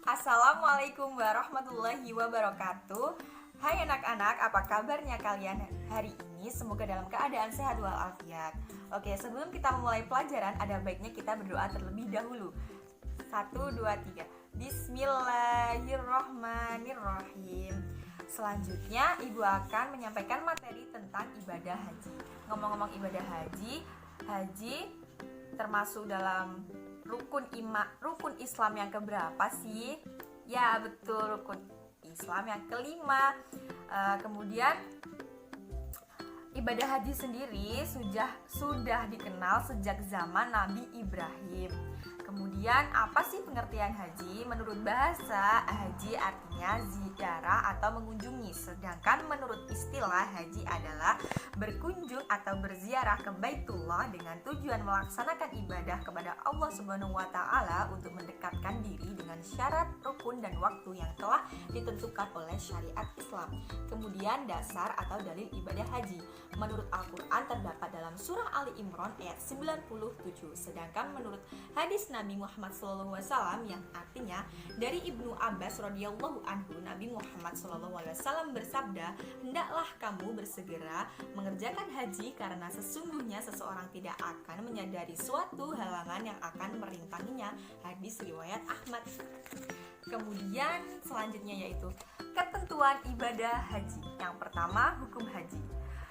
Assalamualaikum warahmatullahi wabarakatuh. Hai anak-anak, apa kabarnya kalian hari ini? Semoga dalam keadaan sehat walafiat. Oke, sebelum kita memulai pelajaran, ada baiknya kita berdoa terlebih dahulu. 1, 2, 3. Bismillahirrohmanirrohim. Selanjutnya, Ibu akan menyampaikan materi tentang ibadah haji. Ngomong-ngomong ibadah haji termasuk dalam rukun Islam yang keberapa sih? Ya betul, rukun Islam yang kelima. Kemudian ibadah haji sendiri sudah dikenal sejak zaman Nabi Ibrahim. Kemudian apa sih pengertian haji? Menurut bahasa, haji artinya ziarah atau mengunjungi. Sedangkan menurut istilah, haji adalah berkunjung atau berziarah ke Baitullah dengan tujuan melaksanakan ibadah kepada Allah Subhanahu wa taala untuk mendekatkan diri dengan syarat, rukun dan waktu yang telah ditentukan oleh syariat Islam. Kemudian dasar atau dalil ibadah haji. Menurut Al-Qur'an terdapat dalam surah Ali Imran ayat 97. Sedangkan menurut hadis Nabi Muhammad SAW yang artinya dari Ibnu Abbas radhiyallahu anhu, Nabi Muhammad SAW bersabda, "Hendaklah kamu bersegera mengerjakan haji karena sesungguhnya seseorang tidak akan menyadari suatu halangan yang akan merintanginya." Hadis riwayat Ahmad. Kemudian selanjutnya yaitu ketentuan ibadah haji. Yang pertama, hukum haji.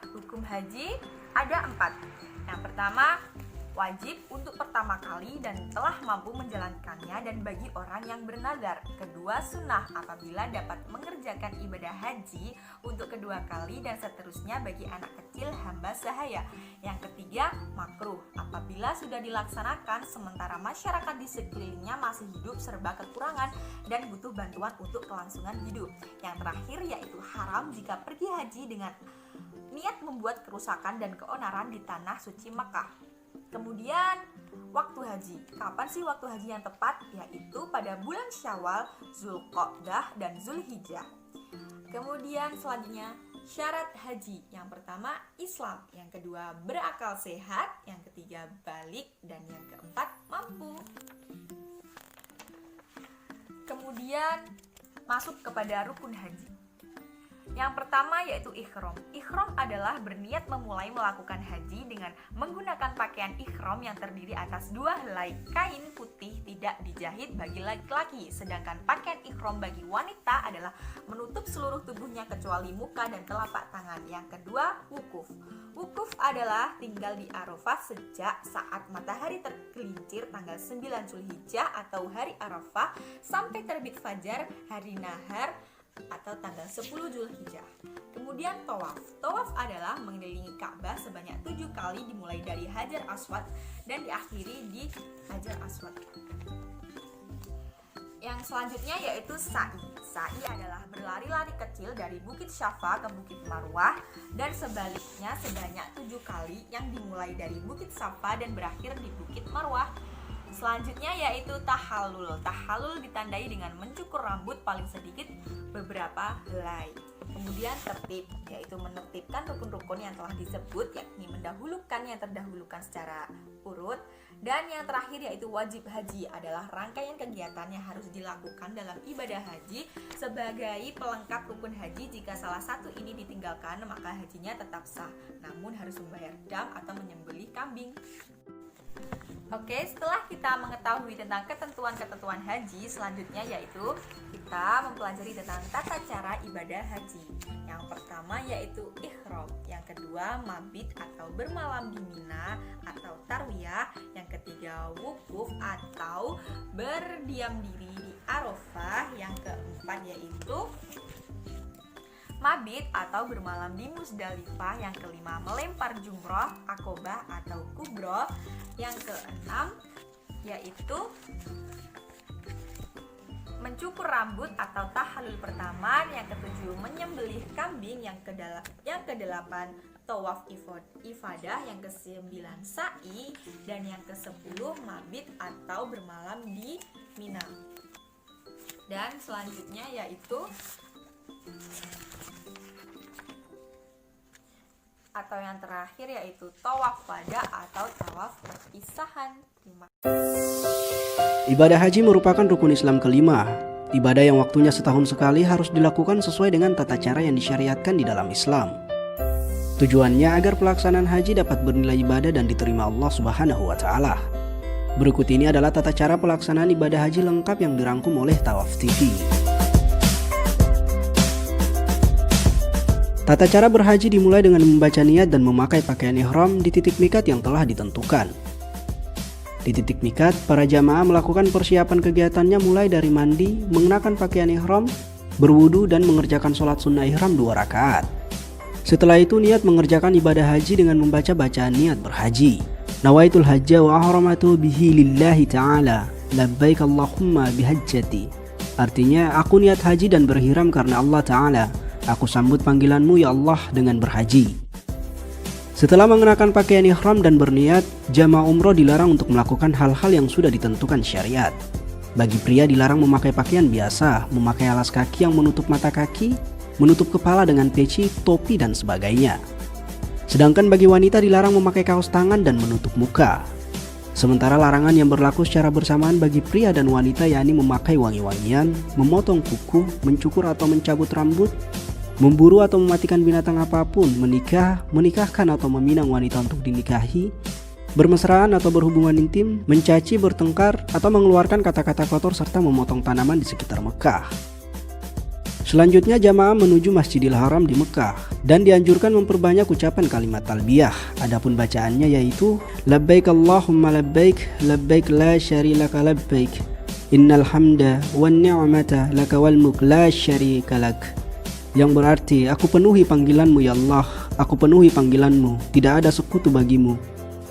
Hukum haji ada 4. Yang pertama, wajib untuk pertama kali dan telah mampu menjalankannya dan bagi orang yang bernazar. Kedua, sunnah apabila dapat mengerjakan ibadah haji untuk kedua kali dan seterusnya bagi anak kecil hamba sahaya. Yang ketiga, makruh apabila sudah dilaksanakan sementara masyarakat di sekelilingnya masih hidup serba kekurangan dan butuh bantuan untuk kelangsungan hidup. Yang terakhir yaitu haram jika pergi haji dengan niat membuat kerusakan dan keonaran di tanah suci Makkah. Kemudian waktu haji. Kapan sih waktu haji yang tepat? Yaitu pada bulan Syawal, Zulqa'dah dan Zulhijjah. Kemudian selanjutnya syarat haji. Yang pertama Islam, yang kedua berakal sehat, yang ketiga balik, dan yang keempat mampu. Kemudian masuk kepada rukun haji. Yang pertama yaitu ihram. Ihram adalah berniat memulai melakukan haji dengan menggunakan pakaian ihram yang terdiri atas 2 helai kain putih tidak dijahit bagi laki-laki. Sedangkan pakaian ihram bagi wanita adalah menutup seluruh tubuhnya kecuali muka dan telapak tangan. Yang kedua, wukuf. Wukuf adalah tinggal di Arafah sejak saat matahari tergelincir tanggal 9 Zulhijjah atau hari Arafah sampai terbit fajar hari nahar atau tanggal 10 Zulhijjah. Kemudian tawaf. Tawaf adalah mengelilingi Ka'bah sebanyak 7 kali dimulai dari Hajar Aswad dan diakhiri di Hajar Aswad. Yang selanjutnya yaitu sa'i. Sa'i adalah berlari-lari kecil dari Bukit Syafa ke Bukit Marwah dan sebaliknya sebanyak 7 kali yang dimulai dari Bukit Syafa dan berakhir di Bukit Marwah. Selanjutnya yaitu tahallul. Tahallul ditandai dengan mencukur rambut paling sedikit beberapa helai. Kemudian tertib, yaitu menertibkan rukun-rukun yang telah disebut, yakni mendahulukan yang terdahulukan secara urut. Dan yang terakhir yaitu wajib haji, adalah rangkaian kegiatan yang harus dilakukan dalam ibadah haji sebagai pelengkap rukun haji. Jika salah satu ini ditinggalkan, maka hajinya tetap sah, namun harus membayar dam atau menyembelih kambing. Oke, setelah kita mengetahui tentang ketentuan-ketentuan haji, selanjutnya yaitu kita mempelajari tentang tata cara ibadah haji. Yang pertama yaitu ihram, yang kedua mabit atau bermalam di Mina atau tarwiyah, yang ketiga wukuf atau berdiam diri di Arafah, yang keempat yaitu mabit atau bermalam di Musdalifah, yang kelima melempar jumroh, akobah atau kubroh, yang keenam yaitu mencukur rambut atau tahallul pertama, yang ketujuh menyembelih kambing, yang kedelapan tawaf ifadah, yang kesembilan sa'i, dan yang kesepuluh mabit atau bermalam di Mina. Dan selanjutnya yaitu atau yang terakhir yaitu tawaf wada atau tawaf perpisahan. Ibadah haji merupakan rukun Islam kelima Ibadah yang waktunya setahun sekali harus dilakukan sesuai dengan tata cara yang disyariatkan di dalam Islam. Tujuannya agar pelaksanaan haji dapat bernilai ibadah dan diterima Allah Subhanahu wa Ta'ala. Berikut ini adalah tata cara pelaksanaan ibadah haji lengkap yang dirangkum oleh Tawaf TV. Tata cara berhaji dimulai dengan membaca niat dan memakai pakaian ihram di titik miqat yang telah ditentukan. Di titik miqat, para jamaah melakukan persiapan kegiatannya mulai dari mandi, mengenakan pakaian ihram, berwudu dan mengerjakan sholat sunnah ihram 2 rakaat. Setelah itu niat mengerjakan ibadah haji dengan membaca bacaan niat berhaji. Nawaitul hajja wa ahramatu bihi lillahi ta'ala, labbaik Allahumma bihajjati. Artinya, aku niat haji dan berhiram karena Allah Ta'ala. Aku sambut panggilanmu ya Allah dengan berhaji. Setelah mengenakan pakaian ihram dan berniat, jamaah umroh dilarang untuk melakukan hal-hal yang sudah ditentukan syariat. Bagi pria dilarang memakai pakaian biasa, memakai alas kaki yang menutup mata kaki, menutup kepala dengan peci, topi dan sebagainya. Sedangkan bagi wanita dilarang memakai kaos tangan dan menutup muka. Sementara larangan yang berlaku secara bersamaan bagi pria dan wanita yakni memakai wangi-wangian, memotong kuku, mencukur atau mencabut rambut, memburu atau mematikan binatang apapun, menikahkan atau meminang wanita untuk dinikahi, bermesraan atau berhubungan intim, mencaci, bertengkar, atau mengeluarkan kata-kata kotor serta memotong tanaman di sekitar Mekah. Selanjutnya jamaah menuju Masjidil Haram di Mekah dan dianjurkan memperbanyak ucapan kalimat talbiyah. Adapun bacaannya yaitu labbaik Allahumma labbaik, labbaik la syarika labbaik, innal hamda wan ni'mata laka wal mulk la syarika lak. Yang berarti, aku penuhi panggilanmu ya Allah, aku penuhi panggilanmu, tidak ada sekutu bagimu.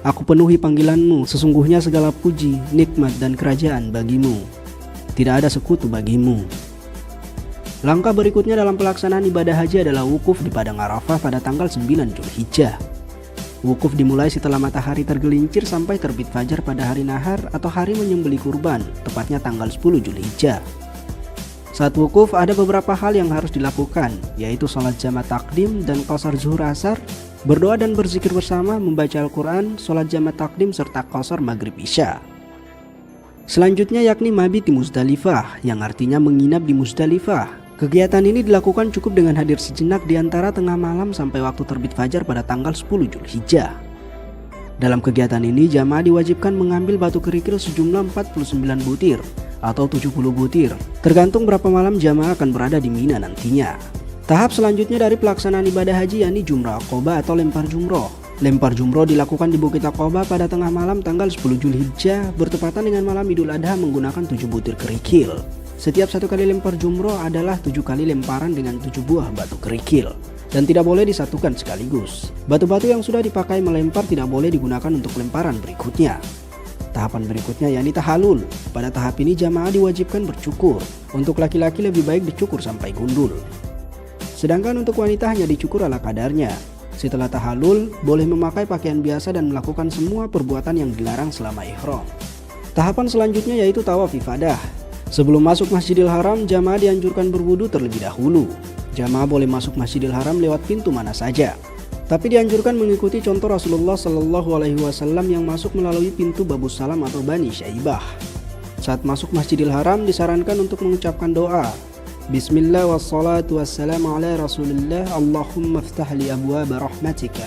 Aku penuhi panggilanmu, sesungguhnya segala puji, nikmat dan kerajaan bagimu. Tidak ada sekutu bagimu. Langkah berikutnya dalam pelaksanaan ibadah haji adalah wukuf di Padang Arafah pada tanggal 9 Zulhijjah. Wukuf dimulai setelah matahari tergelincir sampai terbit fajar pada hari nahar atau hari menyembelih kurban, tepatnya tanggal 10 Zulhijjah. Saat wukuf ada beberapa hal yang harus dilakukan, yaitu sholat jamak takdim dan qashar zuhur asar, berdoa dan berzikir bersama, membaca Al-Quran, sholat jamak takdim serta qashar maghrib isya. Selanjutnya yakni mabit di Muzdalifah, yang artinya menginap di Muzdalifah. Kegiatan ini dilakukan cukup dengan hadir sejenak di antara tengah malam sampai waktu terbit fajar pada tanggal 10 Zulhijjah. Dalam kegiatan ini jamaah diwajibkan mengambil batu kerikil sejumlah 49 butir atau 70 butir, tergantung berapa malam jamaah akan berada di Mina nantinya. Tahap selanjutnya dari pelaksanaan ibadah haji yakni jumrah aqobah atau lempar jumroh. Lempar jumroh dilakukan di Bukit Aqobah pada tengah malam tanggal 10 Zulhijjah bertepatan dengan malam Idul Adha menggunakan 7 butir kerikil. Setiap 1 kali lempar jumroh adalah 7 kali lemparan dengan 7 buah batu kerikil dan tidak boleh disatukan sekaligus. Batu-batu yang sudah dipakai melempar tidak boleh digunakan untuk lemparan berikutnya. Tahapan berikutnya yakni tahalul. Pada tahap ini jamaah diwajibkan bercukur. Untuk laki-laki lebih baik dicukur sampai gundul. Sedangkan untuk wanita hanya dicukur ala kadarnya. Setelah tahalul, boleh memakai pakaian biasa dan melakukan semua perbuatan yang dilarang selama ihram. Tahapan selanjutnya yaitu tawaf ifadah. Sebelum masuk Masjidil Haram, jamaah dianjurkan berwudu terlebih dahulu. Jamaah boleh masuk Masjidil Haram lewat pintu mana saja. Tapi dianjurkan mengikuti contoh Rasulullah SAW yang masuk melalui pintu Babus Salam atau Bani Syaibah. Saat masuk Masjidil Haram disarankan untuk mengucapkan doa. Bismillah wassalatu wassalamu ala Rasulillah, Allahumma ftahli abwaba rahmatika.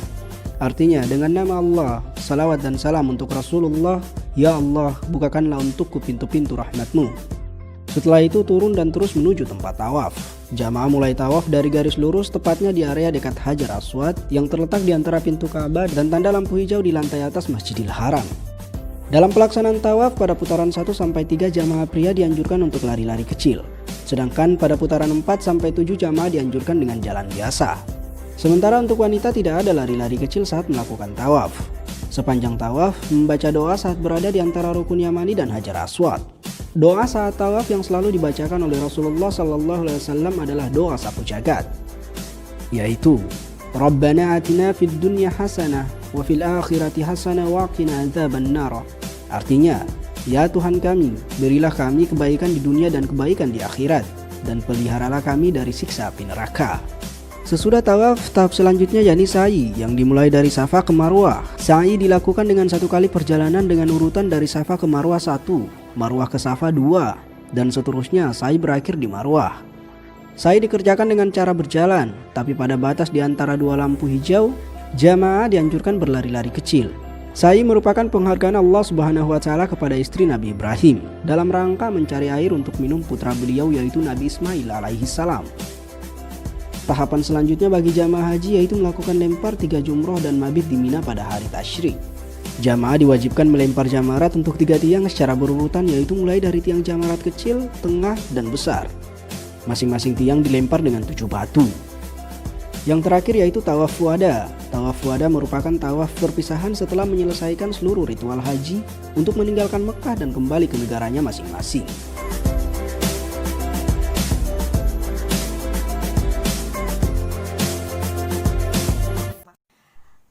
Artinya, dengan nama Allah, salawat dan salam untuk Rasulullah, ya Allah, bukakanlah untukku pintu-pintu rahmatmu. Setelah itu turun dan terus menuju tempat tawaf. Jamaah mulai tawaf dari garis lurus tepatnya di area dekat Hajar Aswad yang terletak di antara pintu Ka'bah dan tanda lampu hijau di lantai atas Masjidil Haram. Dalam pelaksanaan tawaf pada putaran 1-3 jamaah pria dianjurkan untuk lari-lari kecil. Sedangkan pada putaran 4-7 jamaah dianjurkan dengan jalan biasa. Sementara untuk wanita tidak ada lari-lari kecil saat melakukan tawaf. Sepanjang tawaf, membaca doa saat berada di antara Rukun Yamani dan Hajar Aswad. Doa saat tawaf yang selalu dibacakan oleh Rasulullah SAW adalah doa sapu jagat, yaitu Rabbana atina fid dunya hasanah wa fil akhirati hasanah wa qina adzabannar. Artinya, ya Tuhan kami, berilah kami kebaikan di dunia dan kebaikan di akhirat, dan peliharalah kami dari siksa api neraka. Sesudah tawaf, tahap selanjutnya yakni sa'i yang dimulai dari Safa ke Marwah. Sa'i dilakukan dengan 1 kali perjalanan dengan urutan dari Safa ke Marwah 1, Marwah ke Safa 2, dan seterusnya sa'i berakhir di Marwah. Sa'i dikerjakan dengan cara berjalan, tapi pada batas di antara dua lampu hijau, jamaah dianjurkan berlari-lari kecil. Sa'i merupakan penghargaan Allah Subhanahu wa Ta'ala kepada istri Nabi Ibrahim dalam rangka mencari air untuk minum putra beliau yaitu Nabi Ismail alaihi salam. Tahapan selanjutnya bagi jamaah haji yaitu melakukan lempar 3 jumroh dan mabit di Mina pada hari tasyrik. Jamaah diwajibkan melempar jamarat untuk 3 tiang secara berurutan yaitu mulai dari tiang jamarat kecil, tengah, dan besar. Masing-masing tiang dilempar dengan 7 batu. Yang terakhir yaitu tawaf wada. Tawaf wada merupakan tawaf perpisahan setelah menyelesaikan seluruh ritual haji untuk meninggalkan Mekah dan kembali ke negaranya masing-masing.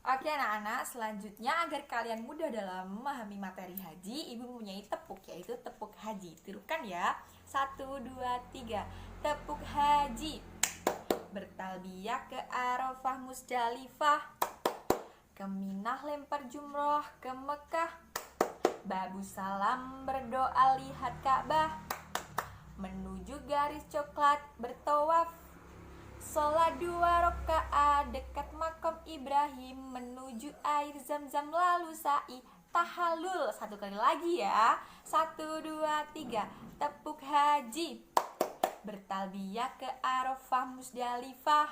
Oke anak-anak, selanjutnya agar kalian mudah dalam memahami materi haji, Ibu mempunyai tepuk, yaitu tepuk haji. Tirukan ya. 1, 2, 3. Tepuk haji. Bertalbiyah ke Arafah Musdalifah, ke Minah lempar jumroh, ke Mekah babu salam berdoa lihat Ka'bah, menuju garis coklat bertawaf, sholat 2 rakaat dekat makam Ibrahim, menuju air zam-zam lalu sa'i tahallul. 1 kali lagi ya. 1, 2, 3. Tepuk haji. Bertalbiyah ke Arafah Musdalifah,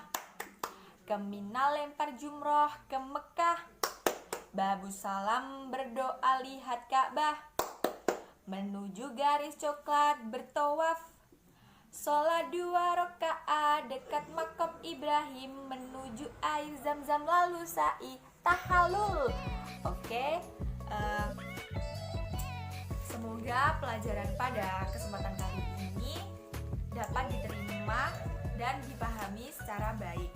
ke Mina lempar jumroh, ke Mekah babu salam berdoa lihat Ka'bah, menuju garis coklat bertawaf, sholat 2 rakaat dekat makam Ibrahim, menuju air zam-zam lalu sa'i tahallul. Oke, semoga pelajaran pada kesempatan kali ini dapat diterima dan dipahami secara baik.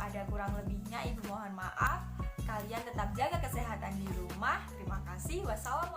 Ada kurang lebihnya Ibu mohon maaf. Kalian tetap jaga kesehatan di rumah. Terima kasih. Wassalamualaikum.